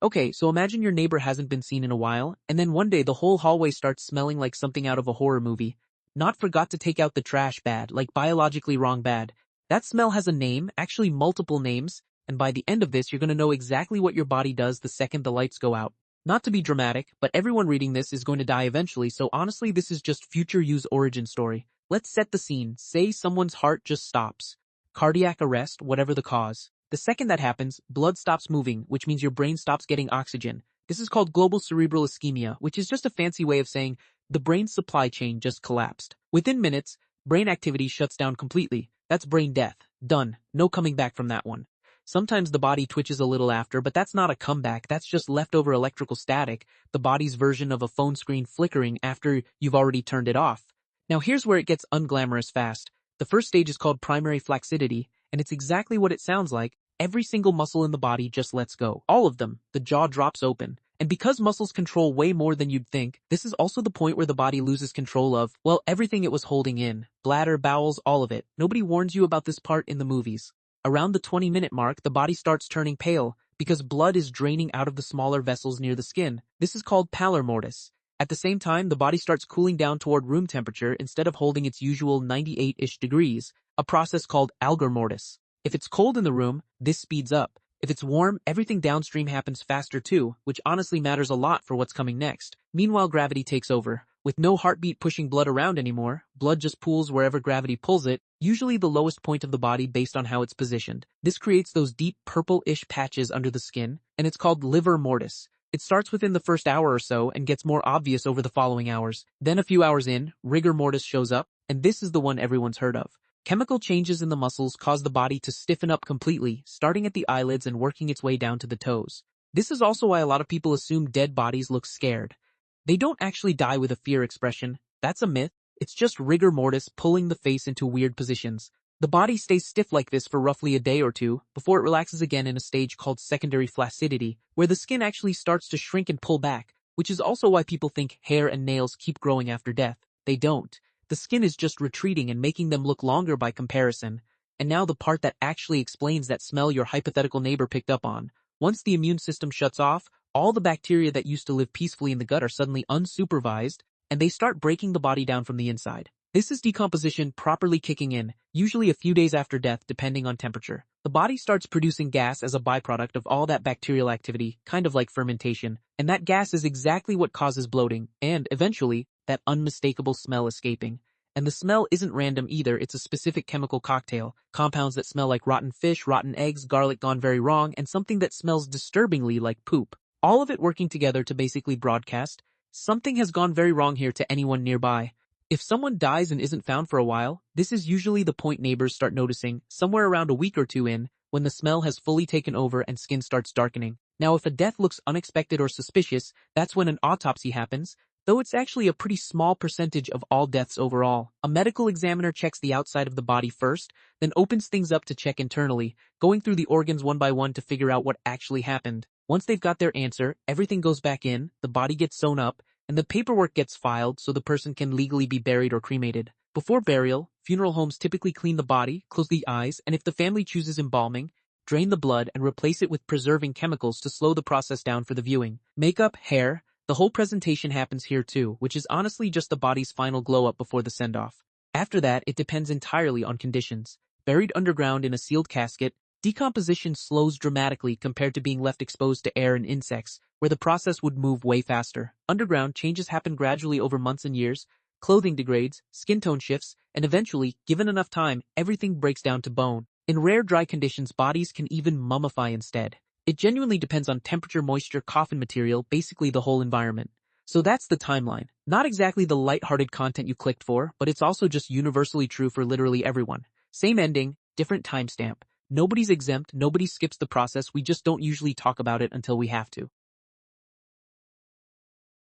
Okay, so imagine your neighbor hasn't been seen in a while, and then one day the whole hallway starts smelling like something out of a horror movie. Not forgot to take out the trash bad, like biologically wrong bad. That smell has a name, actually multiple names, and by the end of this you're gonna know exactly what your body does the second the lights go out. Not to be dramatic, but everyone reading this is going to die eventually, so honestly this is just future you's origin story. Let's set the scene. Say someone's heart just stops. Cardiac arrest, whatever the cause. The second that happens, blood stops moving, which means your brain stops getting oxygen. This is called global cerebral ischemia, which is just a fancy way of saying the brain's supply chain just collapsed. Within minutes, brain activity shuts down completely. That's brain death. Done. No coming back from that one. Sometimes the body twitches a little after, but that's not a comeback, that's just leftover electrical static, the body's version of a phone screen flickering after you've already turned it off. Now here's where it gets unglamorous fast. The first stage is called primary flaccidity, and it's exactly what it sounds like. Every single muscle in the body just lets go. All of them. The jaw drops open. And because muscles control way more than you'd think, this is also the point where the body loses control of, well, everything it was holding in. Bladder, bowels, all of it. Nobody warns you about this part in the movies. Around the 20-minute mark, the body starts turning pale because blood is draining out of the smaller vessels near the skin. This is called pallor mortis. At the same time, the body starts cooling down toward room temperature instead of holding its usual 98-ish degrees, a process called algor mortis. If it's cold in the room, this speeds up. If it's warm, everything downstream happens faster too, which honestly matters a lot for what's coming next. Meanwhile, gravity takes over. With no heartbeat pushing blood around anymore, blood just pools wherever gravity pulls it, usually the lowest point of the body based on how it's positioned. This creates those deep purple-ish patches under the skin, and it's called livor mortis. It starts within the first hour or so and gets more obvious over the following hours. Then a few hours in, rigor mortis shows up, and this is the one everyone's heard of. Chemical changes in the muscles cause the body to stiffen up completely, starting at the eyelids and working its way down to the toes. This is also why a lot of people assume dead bodies look scared. They don't actually die with a fear expression. That's a myth. It's just rigor mortis pulling the face into weird positions. The body stays stiff like this for roughly a day or two before it relaxes again in a stage called secondary flaccidity, where the skin actually starts to shrink and pull back, which is also why people think hair and nails keep growing after death. They don't. The skin is just retreating and making them look longer by comparison. And now the part that actually explains that smell your hypothetical neighbor picked up on. Once the immune system shuts off, all the bacteria that used to live peacefully in the gut are suddenly unsupervised, and they start breaking the body down from the inside. This is decomposition properly kicking in, usually a few days after death depending on temperature. The body starts producing gas as a byproduct of all that bacterial activity, kind of like fermentation, and that gas is exactly what causes bloating, and, eventually, that unmistakable smell escaping. And the smell isn't random either, it's a specific chemical cocktail, compounds that smell like rotten fish, rotten eggs, garlic gone very wrong, and something that smells disturbingly like poop. All of it working together to basically broadcast, something has gone very wrong here to anyone nearby. If someone dies and isn't found for a while, this is usually the point neighbors start noticing, somewhere around a week or two in, when the smell has fully taken over and skin starts darkening. Now if a death looks unexpected or suspicious, that's when an autopsy happens, though it's actually a pretty small percentage of all deaths overall. A medical examiner checks the outside of the body first, then opens things up to check internally, going through the organs one by one to figure out what actually happened. Once they've got their answer, everything goes back in, the body gets sewn up, and the paperwork gets filed so the person can legally be buried or cremated. Before burial, funeral homes typically clean the body, close the eyes, and if the family chooses embalming, drain the blood and replace it with preserving chemicals to slow the process down for the viewing. Makeup, hair, the whole presentation happens here too, which is honestly just the body's final glow-up before the send-off. After that, it depends entirely on conditions. Buried underground in a sealed casket, decomposition slows dramatically compared to being left exposed to air and insects, where the process would move way faster. Underground, changes happen gradually over months and years, clothing degrades, skin tone shifts, and eventually, given enough time, everything breaks down to bone. In rare dry conditions, bodies can even mummify instead. It genuinely depends on temperature, moisture, coffin material, basically the whole environment. So that's the timeline. Not exactly the lighthearted content you clicked for, but it's also just universally true for literally everyone. Same ending, different timestamp. Nobody's exempt, nobody skips the process, we just don't usually talk about it until we have to.